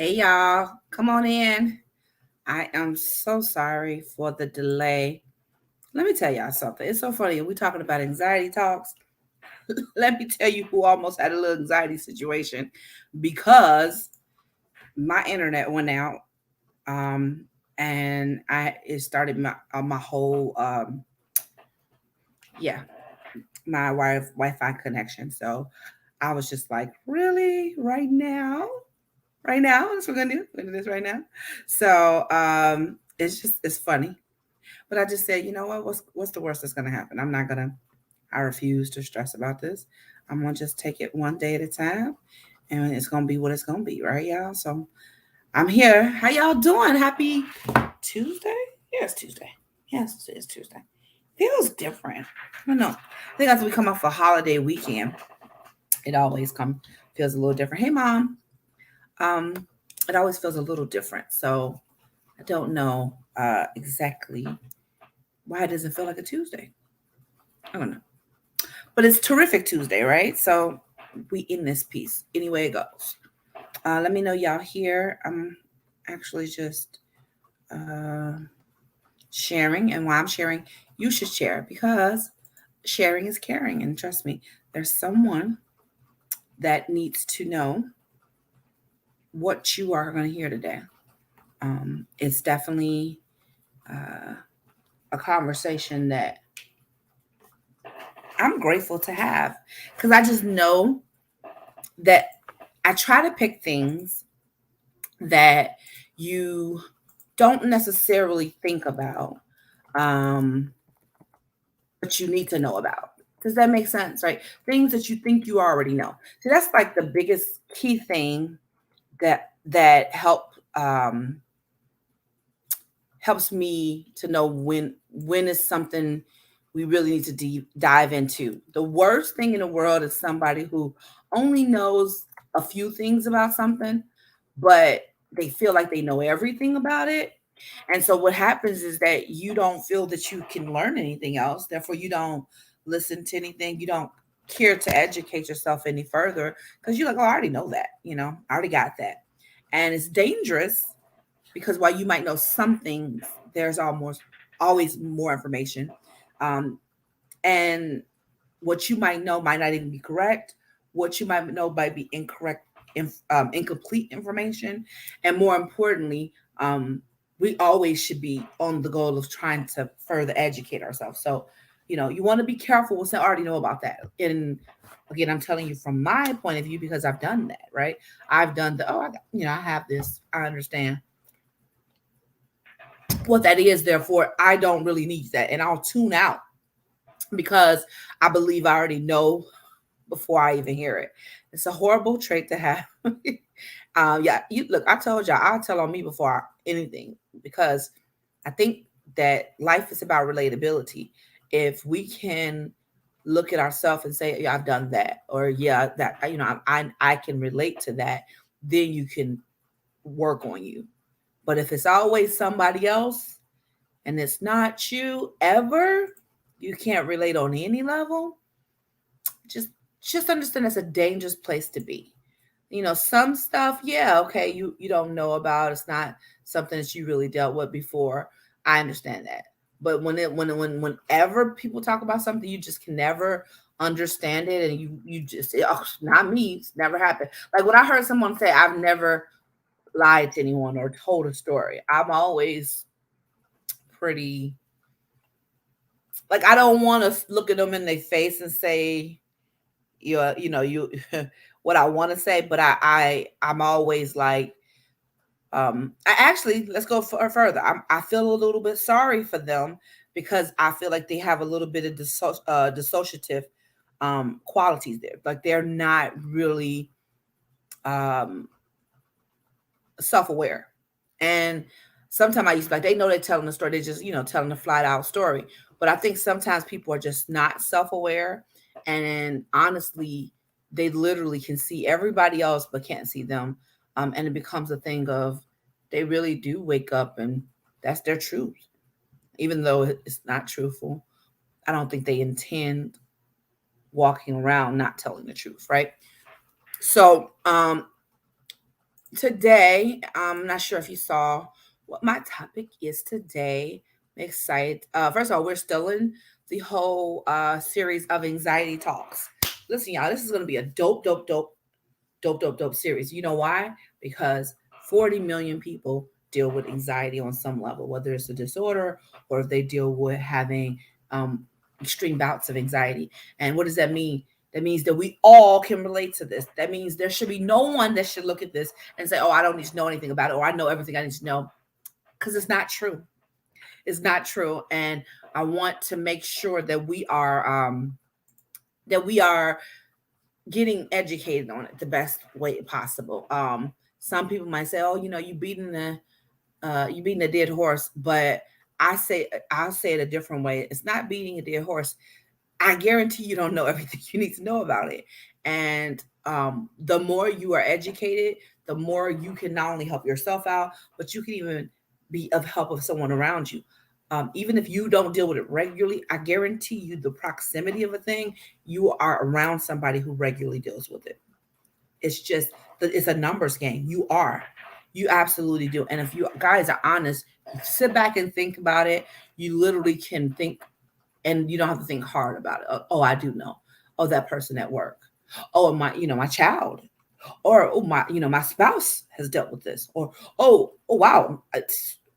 Hey y'all, come on in. I am so sorry for the delay. Let me tell y'all something. It's so funny. We're talking about anxiety talks. Let me tell you who almost had a little anxiety situation because my internet went out. Um, and it started my whole yeah, my Wi-Fi connection. So I was just like, really, right now? Right now? That's what we're gonna do. We're gonna do this right now. So it's funny. But I just said, you know what? What's the worst that's gonna happen? I refuse to stress about this. I'm gonna just take it one day at a time, and it's gonna be what it's gonna be, right, y'all? So I'm here. How y'all doing? Happy Tuesday? Yes, Tuesday. Yes, it's Tuesday. Feels different. I don't know. I think as we come off a holiday weekend, it always feels a little different. Hey, mom. Um, it always feels a little different. So I don't know exactly why it doesn't feel like a Tuesday. I don't know. But it's terrific Tuesday, right? So we in this piece anyway it goes. Let me know y'all here. I'm actually just uh, sharing, and while I'm sharing, you should share because sharing is caring. And trust me, there's someone that needs to know what you are going to hear today. It's definitely uh, a conversation that I'm grateful to have because I just know that I try to pick things that you don't necessarily think about, um, but you need to know about. Does that make sense? Right? Things that you think you already know. So that's like the biggest key thing that um, helps me to know when is something we really need to dive into. The worst thing in the world is somebody who only knows a few things about something, but they feel like they know everything about it. And so what happens is that you don't feel that you can learn anything else. Therefore, you don't listen to anything. You don't care to educate yourself any further because you're like, oh, I already know that. I already got that. And it's dangerous because while you might know some things, there's always more information. Um, and what you might know might not even be correct. What you might know might be incorrect, incomplete information. And more importantly, we always should be on the goal of trying to further educate ourselves. So, you want to be careful with saying, I already know about that. And again, I'm telling you from my point of view because I've done that, right? I've done I have this, I understand what that is. Therefore, I don't really need that. And I'll tune out because I believe I already know before I even hear it. It's a horrible trait to have. Yeah, you look. I told y'all I'll tell on me before anything because I think that life is about relatability. If we can look at ourselves and say, "Yeah, I've done that," or "Yeah, that I can relate to that," then you can work on you. But if it's always somebody else and it's not you ever, you can't relate on any level. Just just understand it's a dangerous place to be. Some stuff, yeah, okay, you don't know about. It's not something that you really dealt with before. I understand that. But whenever people talk about something, you just can never understand it, and you just oh, not me. It's never happened. Like when I heard someone say, "I've never lied to anyone or told a story," I'm always pretty like I don't want to look at them in their face and say you what I want to say, but I'm always like I actually let's go further. I feel a little bit sorry for them because I feel like they have a little bit of dissociative qualities there. Like they're not really um self-aware. And sometimes I used to be like they know they're telling a story, they just, telling a flat out story. But I think sometimes people are just not self-aware. And honestly, they literally can see everybody else but can't see them. And it becomes a thing of they really do wake up and that's their truth. Even though it's not truthful. I don't think they intend walking around not telling the truth, right? So Today, I'm not sure if you saw what my topic is today. I'm excited. First of all, we're still in the whole series of anxiety talks. Listen, y'all, this is going to be a dope series. You know why? Because 40 million people deal with anxiety on some level, whether it's a disorder or if they deal with having um, extreme bouts of anxiety. And what does that mean? That means that we all can relate to this. That means there should be no one that should look at this and say, oh, I don't need to know anything about it, or I know everything I need to know, because it's not true. It's not true. And I want to make sure that we are getting educated on it the best way possible. Some people might say, "Oh, you beating a dead horse," but I'll say it a different way. It's not beating a dead horse. I guarantee you don't know everything you need to know about it, and the more you are educated, the more you can not only help yourself out, but you can even be of help of someone around you. Even if you don't deal with it regularly, I guarantee you the proximity of a thing, you are around somebody who regularly deals with it. It's just it's a numbers game. You absolutely do. And if you guys are honest, sit back and think about it. You literally can think, and you don't have to think hard about it. Oh, I do know. Oh, that person at work. Oh, my child. Or oh, my spouse has dealt with this. Or oh wow,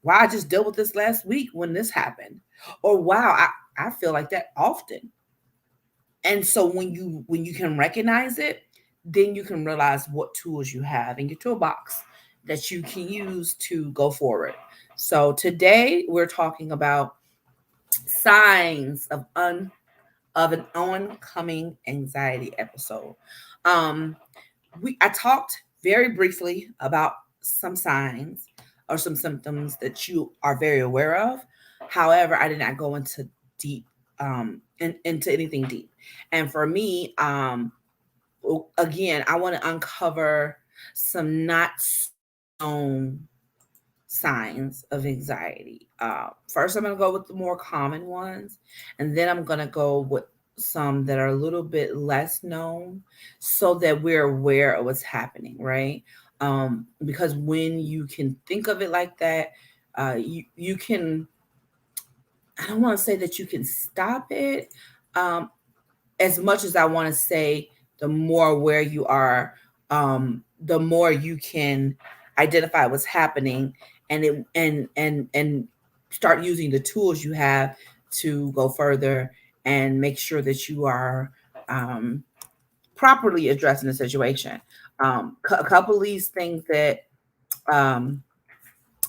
wow, I just dealt with this last week when this happened. Or wow, I feel like that often. And so when you can recognize it, then you can realize what tools you have in your toolbox that you can use to go forward. So today we're talking about signs of an oncoming anxiety episode. Um, I talked very briefly about some signs or some symptoms that you are very aware of. However, I did not go into deep into anything deep. And for me, again, I want to uncover some not known signs of anxiety. First, I'm going to go with the more common ones, and then I'm going to go with some that are a little bit less known so that we're aware of what's happening, right? Because when you can think of it like that, you can, I don't want to say that you can stop it. Um, as much as I want to say, the more aware you are, the more you can identify what's happening, and start using the tools you have to go further and make sure that you are um, properly addressing the situation. A couple of these things um,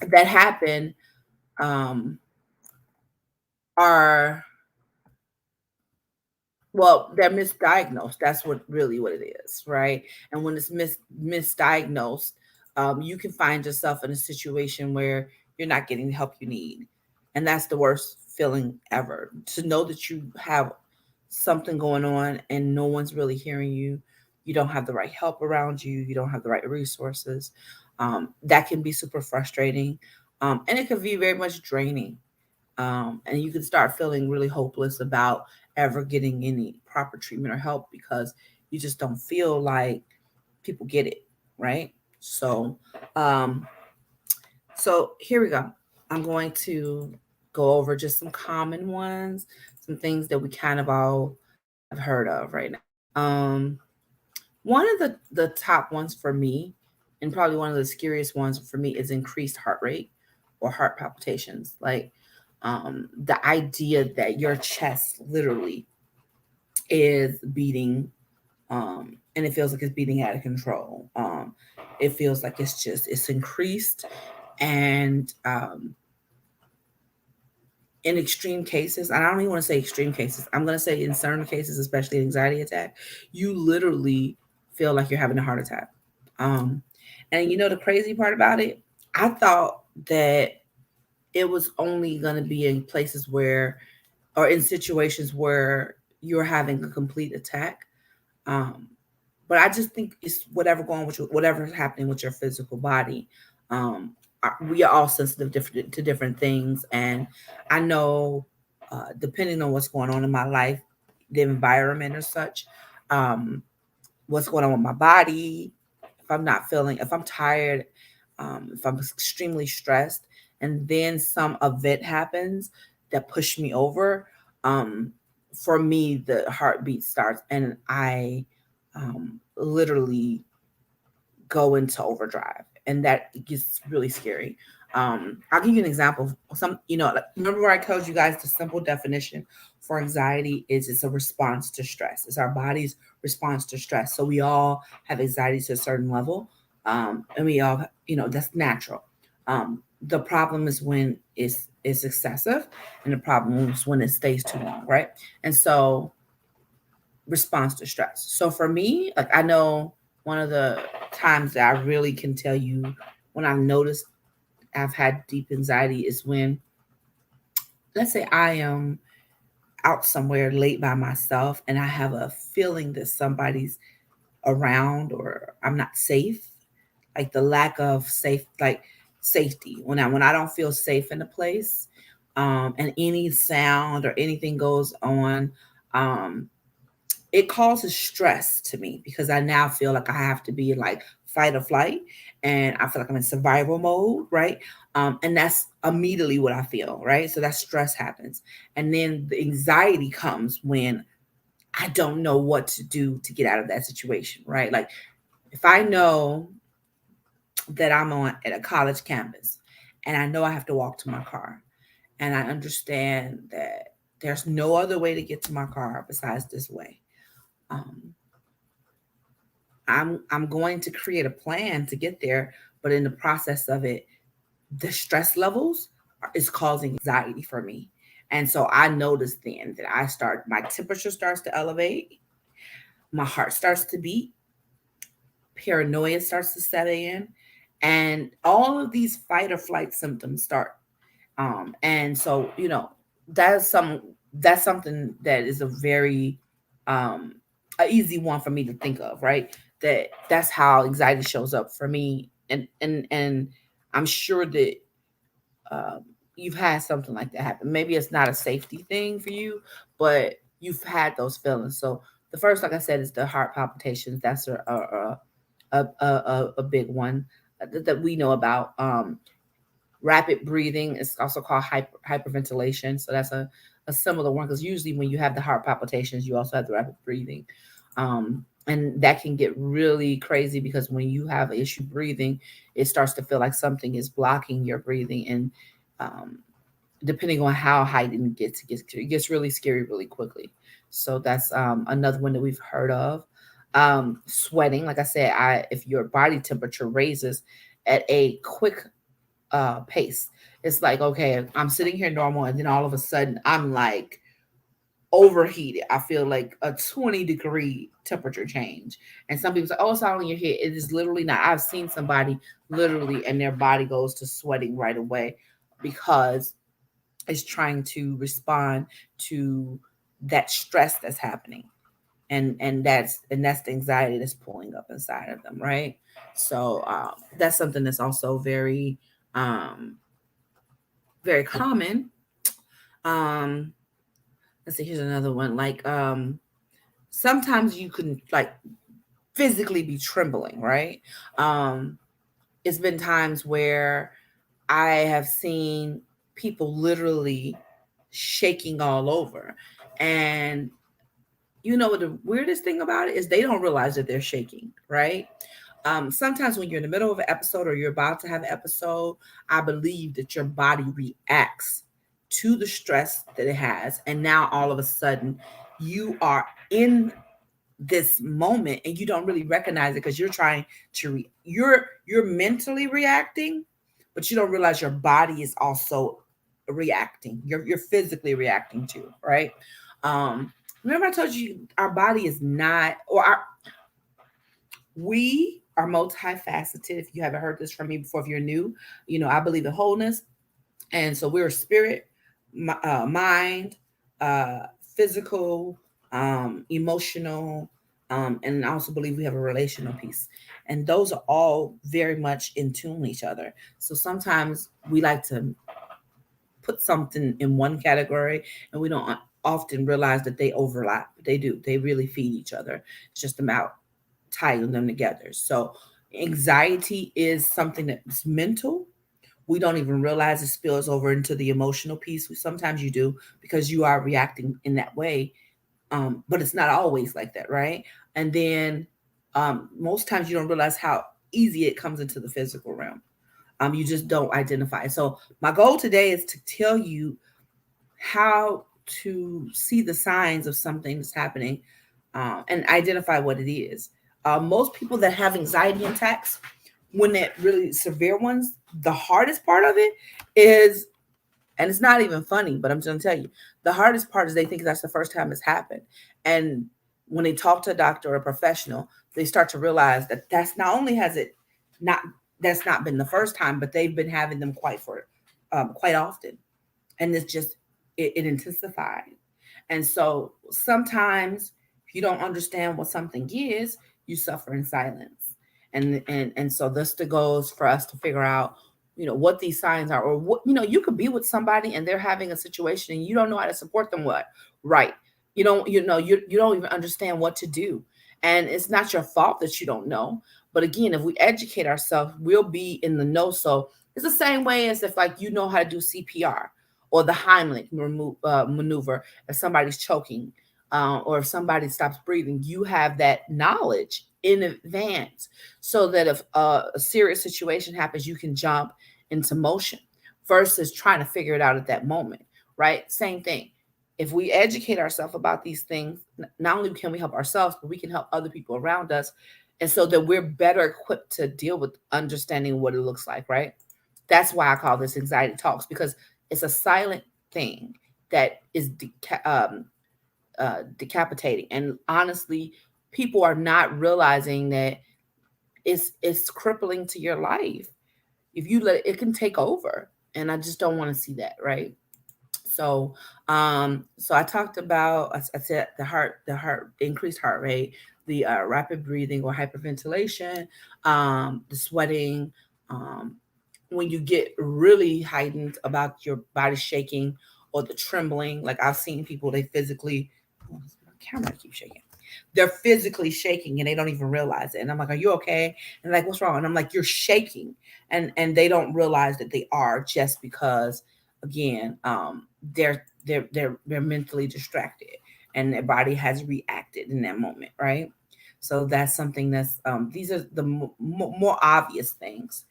that happen um, are, well, they're misdiagnosed. That's what it is, right? And when it's misdiagnosed, you can find yourself in a situation where you're not getting the help you need, and that's the worst feeling ever. To know that you have something going on and no one's really hearing you, you don't have the right help around you, you don't have the right resources. That can be super frustrating, and it can be very much draining, and you can start feeling really hopeless about ever getting any proper treatment or help because you just don't feel like people get it, right? So, um, so here we go. I'm going to go over just some common ones, some things that we kind of all have heard of right now. One of the top ones for me, and probably one of the scariest ones for me, is increased heart rate or heart palpitations. Like the idea that your chest literally is beating, and it feels like it's beating out of control. It feels like it's increased, and in extreme cases, and I don't even want to say extreme cases, I'm going to say in certain cases, especially anxiety attack, you literally feel like you're having a heart attack. Um, and you know the crazy part about it? I thought that it was only going to be in places where, or in situations where you're having a complete attack. Um, but I just think it's whatever's happening with your physical body. Um, we are all sensitive to different things, and I know, depending on what's going on in my life, the environment or such, um, what's going on with my body, if I'm not feeling, if I'm tired, if I'm extremely stressed, and then some event happens that pushed me over, um, for me, the heartbeat starts, and I literally go into overdrive, and that gets really scary. I'll give you an example. Some, like, remember where I told you guys the simple definition for anxiety is it's a response to stress. It's our body's response to stress. So we all have anxiety to a certain level, and we all, that's natural. The problem is when it's excessive, and the problem is when it stays too long, right? And so response to stress. So for me, like, I know one of the times that I really can tell you when I've noticed I've had deep anxiety is when, let's say, I am out somewhere late by myself and I have a feeling that somebody's around or I'm not safe, like the lack of safety. When I don't feel safe in a place, and any sound or anything goes on, um, it causes stress to me because I now feel like I have to be in like fight or flight, and I feel like I'm in survival mode, right? And that's immediately what I feel, right? So that stress happens. And then the anxiety comes when I don't know what to do to get out of that situation, right? Like, if I know that I'm on at a college campus and I know I have to walk to my car, and I understand that there's no other way to get to my car besides this way. Um, I'm going to create a plan to get there, but in the process of it, the stress levels is causing anxiety for me. And so I notice then that my temperature starts to elevate, my heart starts to beat, paranoia starts to set in, and all of these fight or flight symptoms start. And so, that's some that's something that is um a easy one for me to think of, right? That's how anxiety shows up for me. And I'm sure that um you've had something like that happen. Maybe it's not a safety thing for you, but you've had those feelings. So the first, like I said, is the heart palpitations. That's a big one that we know about. Rapid breathing is also called hyperventilation. So that's a similar one, because usually when you have the heart palpitations, you also have the rapid breathing. And that can get really crazy because when you have an issue breathing, it starts to feel like something is blocking your breathing. And um, depending on how heightened it gets really scary really quickly. So that's another one that we've heard of. Sweating, like I said, if your body temperature raises at a quick pace. It's like, okay, I'm sitting here normal, and then all of a sudden I'm like overheated. I feel like a 20-degree temperature change. And some people say, oh, it's all in your head. It is literally not. I've seen somebody literally, and their body goes to sweating right away because it's trying to respond to that stress that's happening. And that's the anxiety that's pulling up inside of them, right? So that's something that's also um, very common. Um, let's see, here's another one. Like, sometimes you can like physically be trembling, right? Um, it's been times where I have seen people literally shaking all over. And you know what the weirdest thing about it is, they don't realize that they're shaking, right? Sometimes when you're in the middle of an episode or you're about to have an episode, I believe that your body reacts to the stress that it has. And now all of a sudden you are in this moment and you don't really recognize it because you're trying to you're mentally reacting, but you don't realize your body is also reacting. You're physically reacting to, right? um Remember I told you our body is not, or our we are multifaceted. If you haven't heard this from me before, if you're new, I believe in wholeness. And so we're spirit, mind, uh, physical, emotional, and I also believe we have a relational piece. And those are all very much in tune with each other. So sometimes we like to put something in one category, and we don't often realize that they overlap. They do. They really feed each other. It's just about tying them together. So Anxiety is something that's mental. We don't even realize it spills over into the emotional piece. Sometimes you do because you are reacting in that way, but it's not always like that, right? And then most times you don't realize how easy it comes into the physical realm. You just don't identify. So my goal today is to tell you how to see the signs of something that's happening, and identify what it is. Most people that have anxiety attacks, when that really severe ones, the hardest part of it is, and it's not even funny, but I'm just gonna tell you, the hardest part is they think that's the first time it's happened. And when they talk to a doctor or a professional, they start to realize that that's not only has it not that's not been the first time, but they've been having them quite often, and it's just it intensified. And so sometimes if you don't understand what something is, you suffer in silence. And so this the goes for us to figure out, what these signs are, or what, you could be with somebody and they're having a situation and you don't know how to support them. What? Right. You don't even understand what to do. And it's not your fault that you don't know. But again, if we educate ourselves, we'll be in the know. So it's the same way as if like you know how to do CPR or the Heimlich maneuver if somebody's choking, or if somebody stops breathing. You have that knowledge in advance so that if a serious situation happens, you can jump into motion versus trying to figure it out at that moment, right? Same thing. If we educate ourselves about these things, not only can we help ourselves, but we can help other people around us. And so that we're better equipped to deal with understanding what it looks like, right? That's why I call this anxiety talks, because it's a silent thing that is decapitating. And honestly, people are not realizing that it's crippling to your life. If you let it can take over, and I just don't want to see that, right? So, so I talked about, I said the increased heart rate, the rapid breathing or hyperventilation, the sweating, um, when you get really heightened about your body shaking or the trembling. Like I've seen people, they physically, oh, my camera keeps shaking. They're physically shaking and they don't even realize it. And I'm like, "Are you okay?" And like, "What's wrong?" And I'm like, "You're shaking," and they don't realize that they are, just because, again, they're mentally distracted and their body has reacted in that moment, right? So that's something that's these are the more obvious things.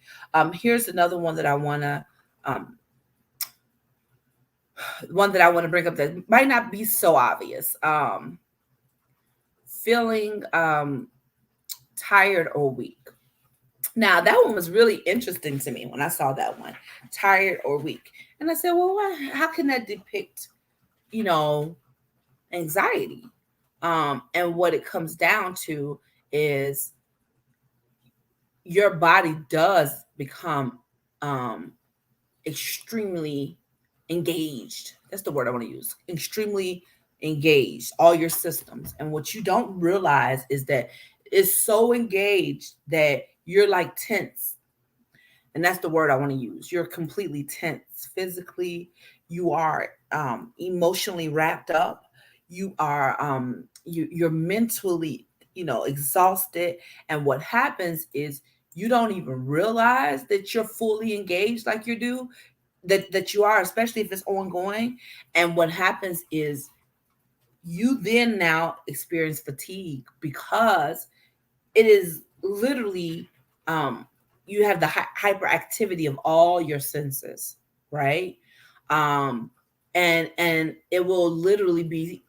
Here's another um, one that I want to bring up that might not be so obvious. Feeling tired or weak. Now that one was really interesting to me when I saw that one, tired or weak, and I said, "Well, how can that depict, you know, anxiety?" And what it comes down to is your body does become um, extremely engaged. That's the word I want to use. Extremely engaged, all your systems. And what you don't realize is that it's so engaged that you're like tense. And that's the word I want to use. You're completely tense physically. You are emotionally wrapped up. You're mentally, exhausted. And what happens is you don't even realize that you're fully engaged like you do, that you are, especially if it's ongoing. And what happens is you then now experience fatigue because it is literally, um you have the hyperactivity of all your senses, right? um and it will literally be,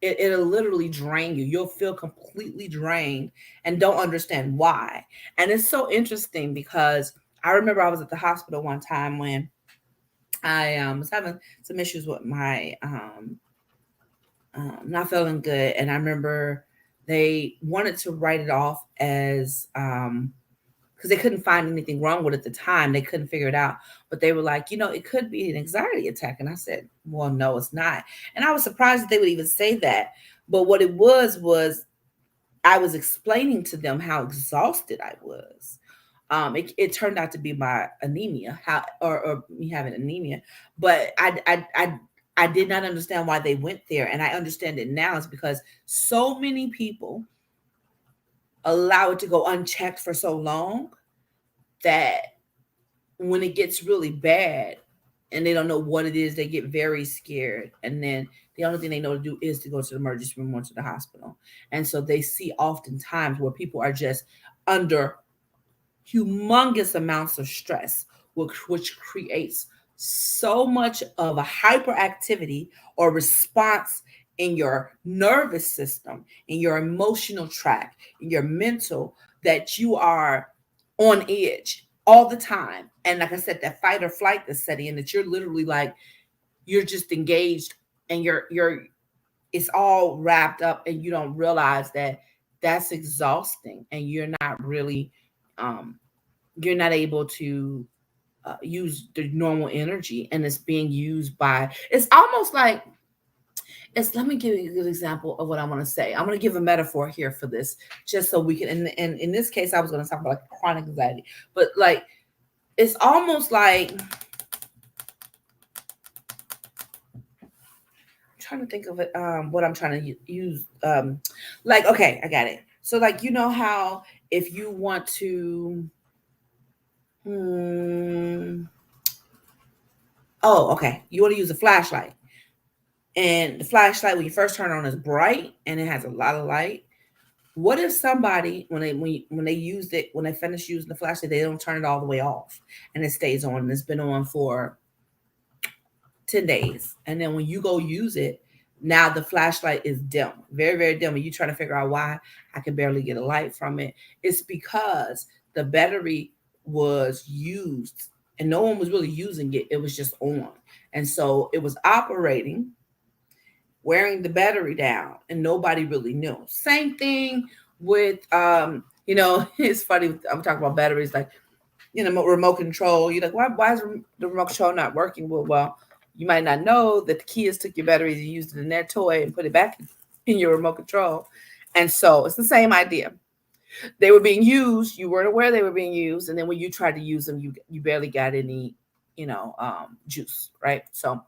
it'll literally drain you. You'll feel completely drained and don't understand why. And it's so interesting because I remember I was at the hospital one time when I was having some issues with my not feeling good, and I remember they wanted to write it off as because they couldn't find anything wrong with it at the time. They couldn't figure it out, but they were like, it could be an anxiety attack. And I said, well, no, it's not. And I was surprised that they would even say that. But what it was I was explaining to them how exhausted I was. It turned out to be my anemia, or me having anemia, but I did not understand why they went there, and I understand it now. Is because so many people allow it to go unchecked for so long that when it gets really bad and they don't know what it is, they get very scared. And then the only thing they know to do is to go to the emergency room or to the hospital. And so they see oftentimes where people are just under humongous amounts of stress, which creates so much of a hyperactivity or response in your nervous system, in your emotional tract, in your mental, that you are on edge all the time. And like I said, that fight or flight that's setting in, that you're literally like, you're just engaged and you're it's all wrapped up and you don't realize that that's exhausting and um you're not able to use the normal energy, and it's being used by, it's almost like, it's, let me give you a good example of what I want to say. I'm going to give a metaphor here for this, just so we can, and in this case I was going to talk about like chronic anxiety, but like it's almost like, I'm trying to think of it, what I'm trying to use, like, okay, I got it. So like, you know how if you want to, hmm, oh, okay, you want to use a flashlight, and the flashlight when you first turn it on is bright and it has a lot of light. What if somebody, when they used it, when they finish using the flashlight, they don't turn it all the way off and it stays on and it's been on for 10 days, and then when you go use it, now the flashlight is dim, very very dim, and you trying to figure out why I can barely get a light from it. It's because the battery was used and no one was really using it, it was just on, and so it was operating, wearing the battery down, and nobody really knew. Same thing with it's funny, I'm talking about batteries, like, remote control. You're like, why is the remote control not working? Well, you might not know that the kids took your batteries and used it in their toy and put it back in your remote control. And so it's the same idea. They were being used, you weren't aware they were being used, and then when you tried to use them, you barely got any, juice, right? So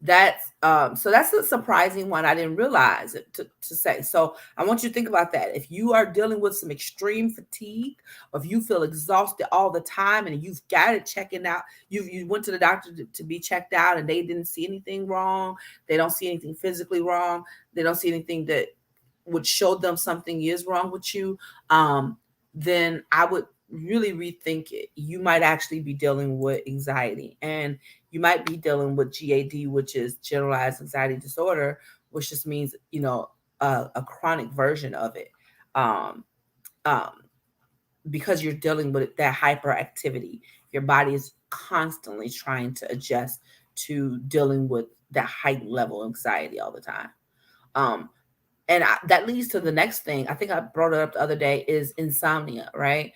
that's a surprising one. I didn't realize it to say. So I want you to think about that. If you are dealing with some extreme fatigue, or if you feel exhausted all the time and you've got it checking out, you went to the doctor to be checked out and they didn't see anything wrong. They don't see anything physically wrong. They don't see anything that would show them something is wrong with you. Then I would really rethink it. You might actually be dealing with anxiety, and you might be dealing with GAD, which is generalized anxiety disorder, which just means, a chronic version of it. Um, um, because you're dealing with that hyperactivity, your body is constantly trying to adjust to dealing with that heightened level of anxiety all the time. Um, that leads to the next thing. I think I brought it up the other day, is insomnia, right?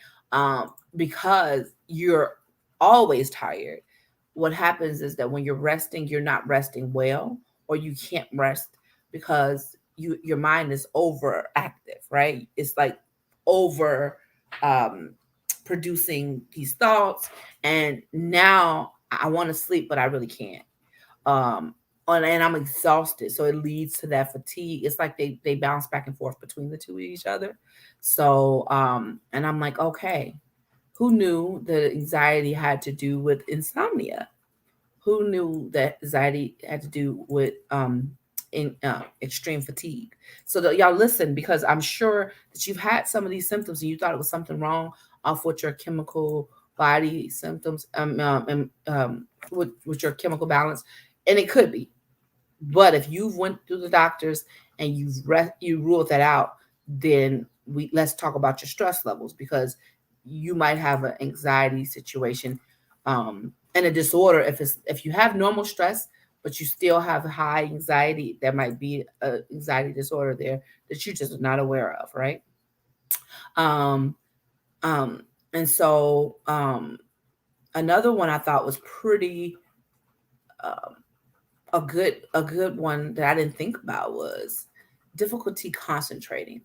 Because you're always tired. What happens is that when you're resting, you're not resting well, or you can't rest because your mind is overactive, right? It's like over um, producing these thoughts, and now I want to sleep, but I really can't. um and I'm exhausted, so it leads to that fatigue. It's like they bounce back and forth between the two of each other. So and I'm like, okay, who knew that anxiety had to do with insomnia? Who knew that anxiety had to do with in extreme fatigue? So that y'all listen, because I'm sure that you've had some of these symptoms and you thought it was something wrong off with your chemical body symptoms, and with your chemical balance, and it could be. But if you've went through the doctors and you ruled that out, then let's talk about your stress levels, because you might have an anxiety situation, and a disorder. If you have normal stress but you still have high anxiety, there might be an anxiety disorder there that you're just not aware of, right? Um, um, and so another one I thought was pretty um, a good one that I didn't think about was difficulty concentrating.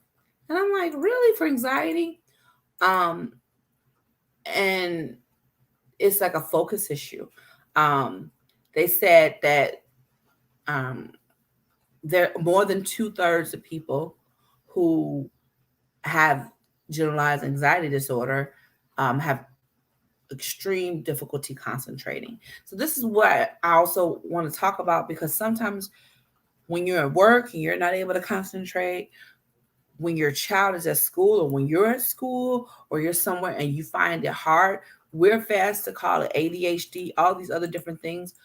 And I'm like, really, for anxiety? Um, and it's like a focus issue. Um, they said that um, there more than 2/3 of people who have generalized anxiety disorder have extreme difficulty concentrating. So this is what I also want to talk about, because sometimes when you're at work and you're not able to concentrate, when your child is at school, or when you're at school, or you're somewhere and you find it hard, we're fast to call it ADHD, all these other different things.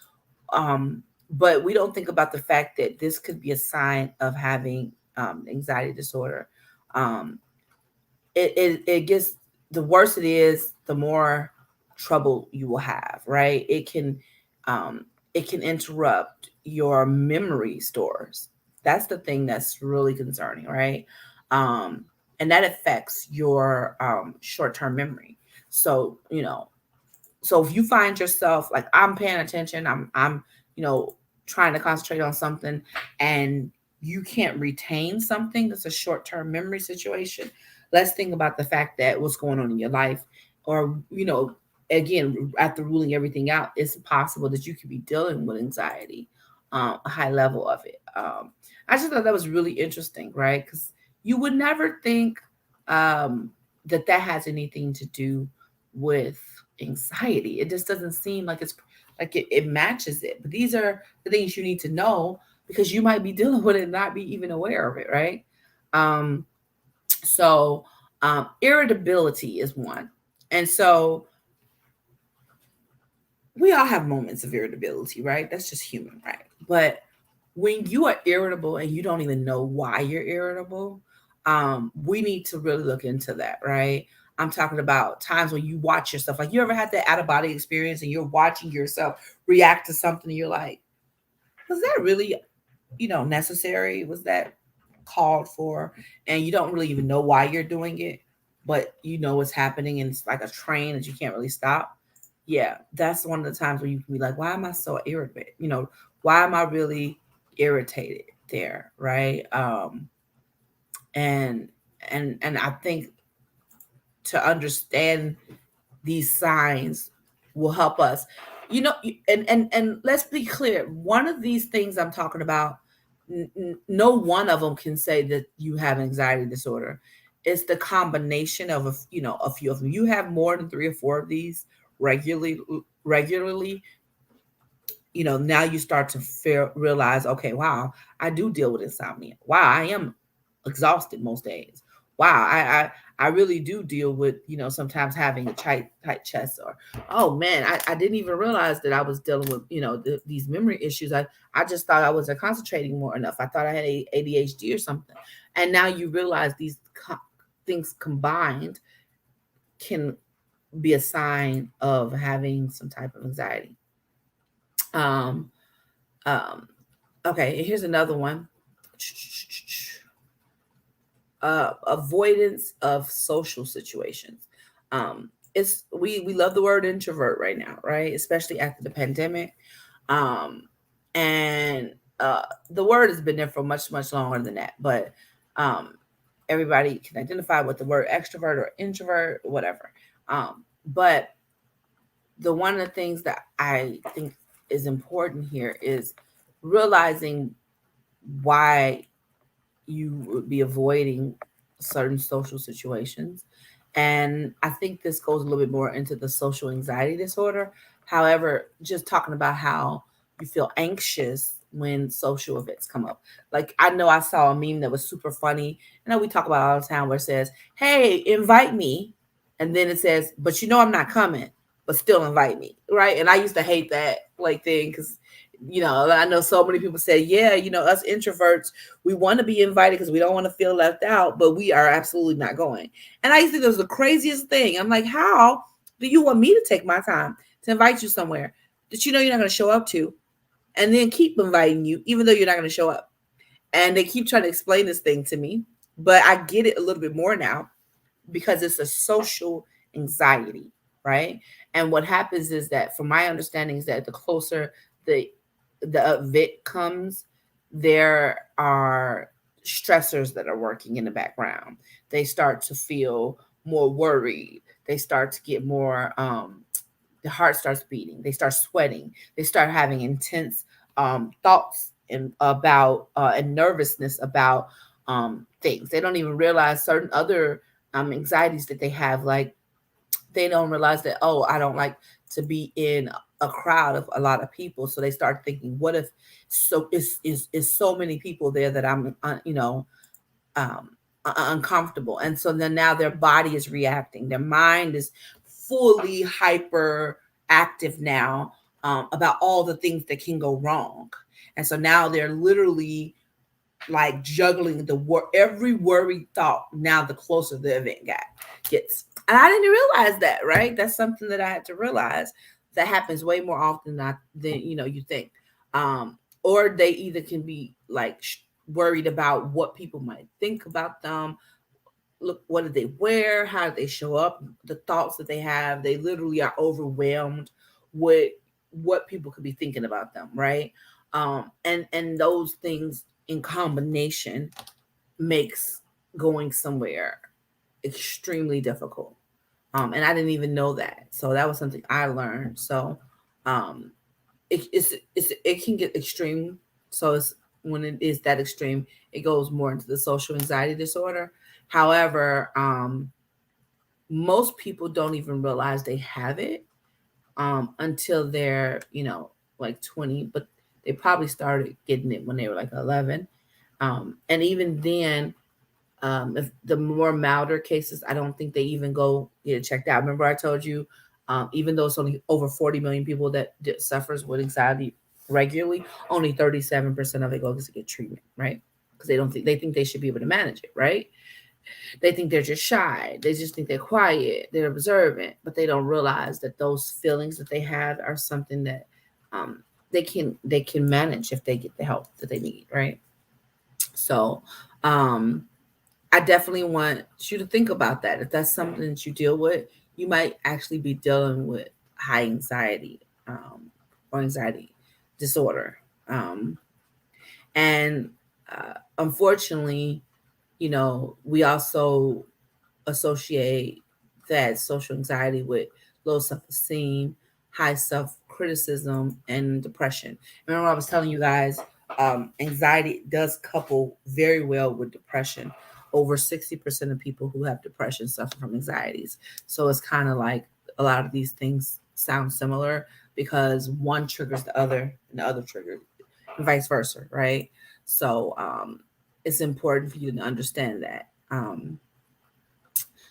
Um, but we don't think about the fact that this could be a sign of having anxiety disorder. Um, it gets, the worse it is, the more trouble you will have, right? Um it can interrupt your memory stores. That's the thing that's really concerning, right? um and that affects your short-term memory. So so if you find yourself like, I'm paying attention, I'm trying to concentrate on something, and you can't retain something that's a short-term memory situation, let's think about the fact that what's going on in your life, or again, after ruling everything out, it's possible that you could be dealing with anxiety, a high level of it. I just thought that was really interesting, right? Because you would never think that has anything to do with anxiety. It just doesn't seem like it's like it matches it. But these are the things you need to know, because you might be dealing with it and not be even aware of it, right? Um, so irritability is one. And so we all have moments of irritability, right? That's just human, right? But when you are irritable and you don't even know why you're irritable, we need to really look into that, right? I'm talking about times when you watch yourself. Like, you ever had that out of body experience and you're watching yourself react to something and you're like, was that really, necessary? Was that called for? And you don't really even know why you're doing it, but you know what's happening, and it's like a train that you can't really stop. Yeah, that's one of the times where you can be like, why am I so irritated? Why am I really irritated there, right? And and I think to understand these signs will help us. And let's be clear, one of these things I'm talking about, no one of them can say that you have anxiety disorder. It's the combination of a few of them. You have more than 3 or 4 of these regularly, now you start to realize, okay, wow, I do deal with insomnia. Wow, I am exhausted most days. Wow, I really do deal with, sometimes having a tight chest, or, oh man, I didn't even realize that I was dealing with, these memory issues. I just thought I wasn't concentrating more enough. I thought I had ADHD or something. And now you realize these things combined can be a sign of having some type of anxiety. Um, um, okay, here's another one. Avoidance of social situations. It's we love the word introvert right now, right? Especially after the pandemic. Um, and the word has been there for much longer than that, but um, everybody can identify with the word extrovert or introvert, or whatever. But the one of the things that I think is important here is realizing why you would be avoiding certain social situations. And I think this goes a little bit more into the social anxiety disorder. However, just talking about how you feel anxious when social events come up. Like, I know I saw a meme that was super funny. I know we talk about it all the time, where it says, hey, invite me. And then it says, but I'm not coming, but still invite me. Right. And I used to hate that like thing, because I know so many people say, yeah, us introverts, we want to be invited because we don't want to feel left out, but we are absolutely not going. And I used to think it was the craziest thing. I'm like, how do you want me to take my time to invite you somewhere that you're not going to show up to, and then keep inviting you even though you're not going to show up? And they keep trying to explain this thing to me, but I get it a little bit more now, because it's a social anxiety, right? And what happens is that, from my understanding, is that the closer the event comes, there are stressors that are working in the background. They start to feel more worried. They start to get more, the heart starts beating. They start sweating. They start having intense thoughts and about and nervousness about things. They don't even realize certain other anxieties that they have. Like they don't realize that, oh, I don't like to be in a crowd of a lot of people. So they start thinking, what if so is so many people there that I'm um, uncomfortable. And so then now their body is reacting. Their mind is fully hyper active now, about all the things that can go wrong. And so now they're literally like juggling every worried thought. Now the closer the event gets, and I didn't realize that. Right, that's something that I had to realize that happens way more often than you think. Or they either can be like worried about what people might think about them. Look, what did they wear? How did they show up? The thoughts that they have, they literally are overwhelmed with what people could be thinking about them, right? And those things in combination makes going somewhere extremely difficult. And I didn't even know that, so that was something I learned. So, um, it can get extreme. So it's when it is that extreme, it goes more into the social anxiety disorder. However, most people don't even realize they have it until they're like 20, but they probably started getting it when they were like 11. And even then, if the more milder cases, I don't think they even go get it checked out. Remember, I told you, even though it's only over 40 million people that suffers with anxiety regularly, only 37% of it goes to get treatment, right? Because they think they should be able to manage it, right? They think they're just shy. They just think they're quiet. They're observant, but they don't realize that those feelings that they have are something that um, they can manage if they get the help that they need, right? So, um, I definitely want you to think about that. If that's something that you deal with, you might actually be dealing with high anxiety, or anxiety disorder. Um, and unfortunately, we also associate that social anxiety with low self esteem, high self criticism, and depression. Remember, I was telling you guys, anxiety does couple very well with depression. Over 60% of people who have depression suffer from anxieties. So it's kind of like a lot of these things sound similar because one triggers the other and the other triggers, and vice versa, right? So it's important for you to understand that.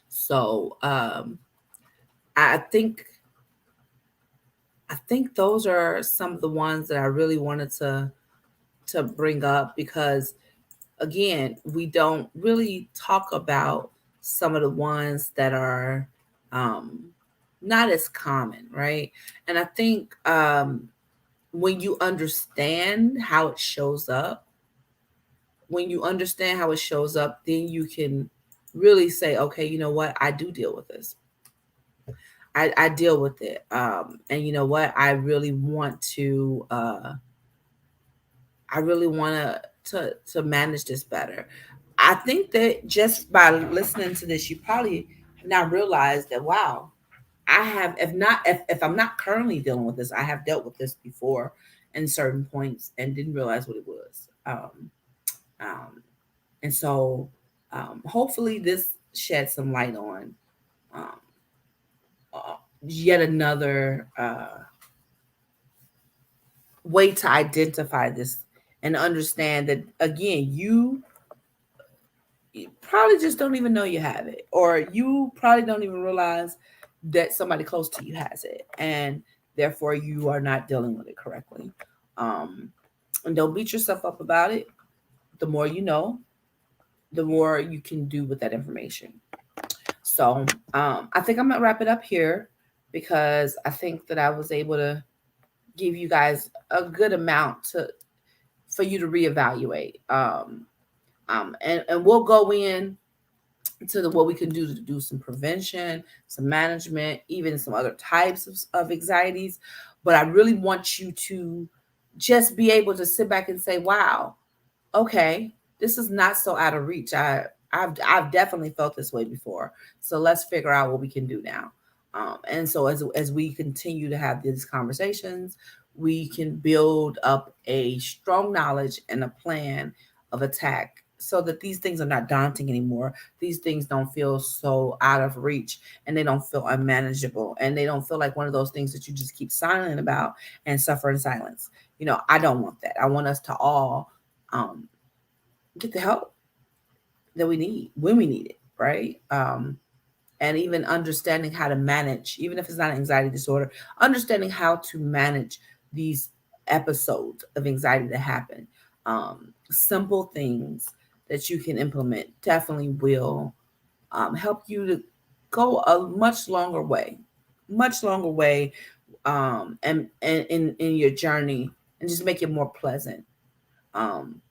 So I think I think those are some of the ones that I really wanted to bring up because again, we don't really talk about some of the ones that are um, not as common, right? And I think when you understand how it shows up, when you understand how it shows up, then you can really say, okay, you know what, I do deal with this. I deal with it. And you know what? I really want to manage this better. I think that just by listening to this, you probably have not realized that, wow, I have, if I'm not currently dealing with this, I have dealt with this before in certain points and didn't realize what it was. Um, and so hopefully this sheds some light on um, yet another way to identify this and understand that again, you probably just don't even know you have it, or you probably don't even realize that somebody close to you has it, and therefore you are not dealing with it correctly. Um, and don't beat yourself up about it. The more you know, the more you can do with that information. So I think I'm gonna wrap it up here because I think that I was able to give you guys a good amount to for you to reevaluate. And we'll go in to what we can do to do some prevention, some management, even some other types of anxieties. But I really want you to just be able to sit back and say, wow, okay, this is not so out of reach. I've definitely felt this way before. So let's figure out what we can do now. And so as we continue to have these conversations, we can build up a strong knowledge and a plan of attack so that these things are not daunting anymore. These things don't feel so out of reach, and they don't feel unmanageable, and they don't feel like one of those things that you just keep silent about and suffer in silence. I don't want that. I want us to all um, get the help that we need when we need it, right? And even understanding how to manage, even if it's not an anxiety disorder, understanding how to manage these episodes of anxiety that happen. Simple things that you can implement definitely will help you to go a much longer way, and in your journey, and just make it more pleasant. Um,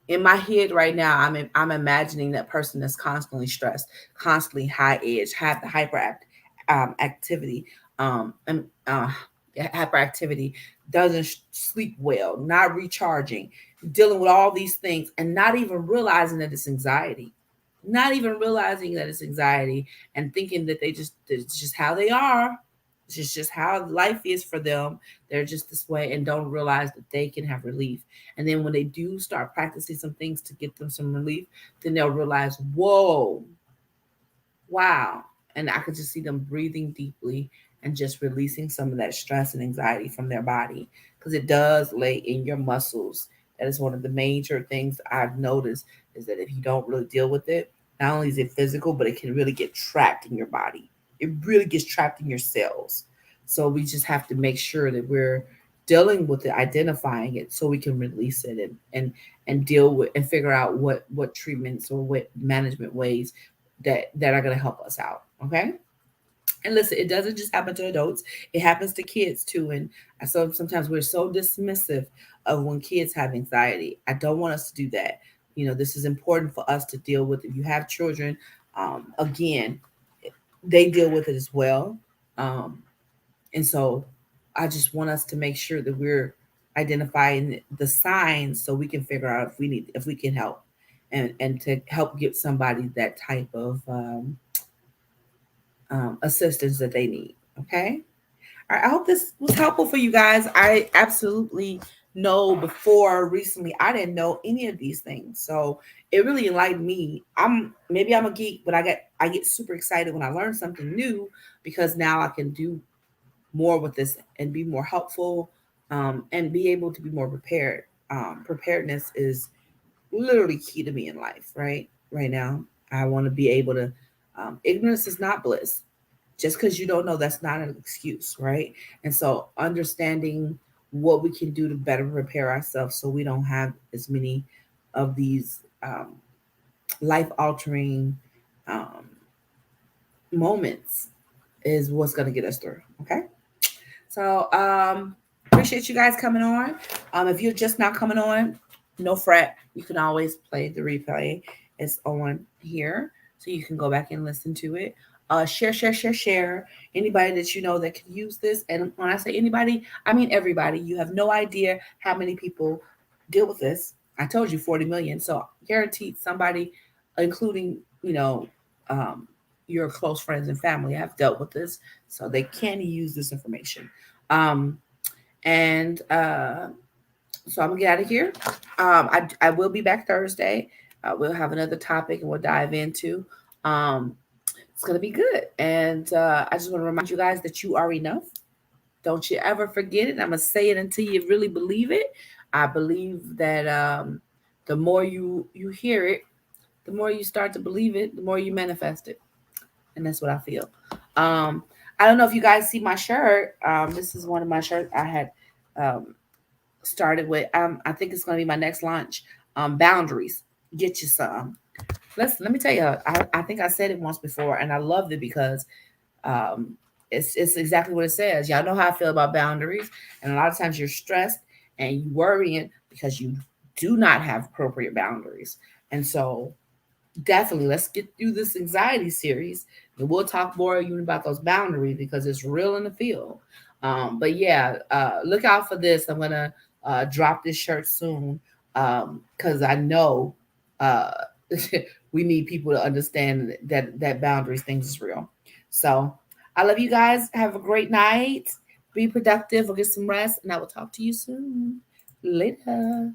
in my head right now, I'm imagining that person that's constantly stressed, constantly high edge, have the activity, and hyperactivity, doesn't sleep well, not recharging, dealing with all these things, and not even realizing that it's anxiety, not even realizing that it's anxiety, and thinking that it's just how they are. It's just how life is for them. They're just this way, and don't realize that they can have relief. And then when they do start practicing some things to get them some relief, then they'll realize, whoa, wow. And I could just see them breathing deeply and just releasing some of that stress and anxiety from their body, because it does lay in your muscles. That is one of the major things I've noticed, is that if you don't really deal with it, not only is it physical, but it can really get trapped in your body. It really gets trapped in your cells. So we just have to make sure that we're dealing with it, identifying it, so we can release it, and deal with and figure out what treatments or what management ways that are going to help us out. Okay. And listen, it doesn't just happen to adults, it happens to kids too. And so sometimes we're so dismissive of when kids have anxiety. I don't want us to do that. This is important for us to deal with. If you have children, again, they deal with it as well. um, and so I just want us to make sure that we're identifying the signs, so we can figure out if we can help, and to help get somebody that type of assistance that they need. Okay. All right, I hope this was helpful for you guys. I absolutely know, before recently I didn't know any of these things, so it really enlightened me. I'm a geek, but I get super excited when I learn something new, because now I can do more with this and be more helpful, and be able to be more prepared. Preparedness is literally key to me in life, right now. I want to be able to, ignorance is not bliss. Just because you don't know, that's not an excuse, right? And so understanding what we can do to better prepare ourselves, so we don't have as many of these life altering um, moments, is what's going to get us through. Okay. So appreciate you guys coming on. If you're just not coming on, no fret. You can always play the replay. It's on here, so you can go back and listen to it. Share, share, share, share. Anybody that you know that could use this, and when I say anybody, I mean everybody. You have no idea how many people deal with this. I told you 40 million, so guaranteed somebody, including um, your close friends and family, have dealt with this, so they can use this information. Um, and So I'm gonna get out of here. I will be back Thursday. We'll have another topic and we'll dive into. Um, it's gonna be good. And I just want to remind you guys that you are enough. Don't you ever forget it. I'm gonna say it until you really believe it. I believe that the more you hear it, the more you start to believe it, the more you manifest it. And that's what I feel. Um, I don't know if you guys see my shirt. This is one of my shirts I had um, started with. I think it's going to be my next launch. Boundaries. Get you some. Let me tell you. I think I said it once before, and I loved it because um, it's exactly what it says. Y'all know how I feel about boundaries, and a lot of times you're stressed and you worrying because you do not have appropriate boundaries. And so definitely let's get through this anxiety series, and we'll talk more even about those boundaries, because it's real in the field. But yeah, look out for this. I'm gonna drop this shirt soon, because I know uh, we need people to understand that boundaries things is real. So I love you guys. Have a great night. Be productive or get some rest, and I will talk to you soon. Later.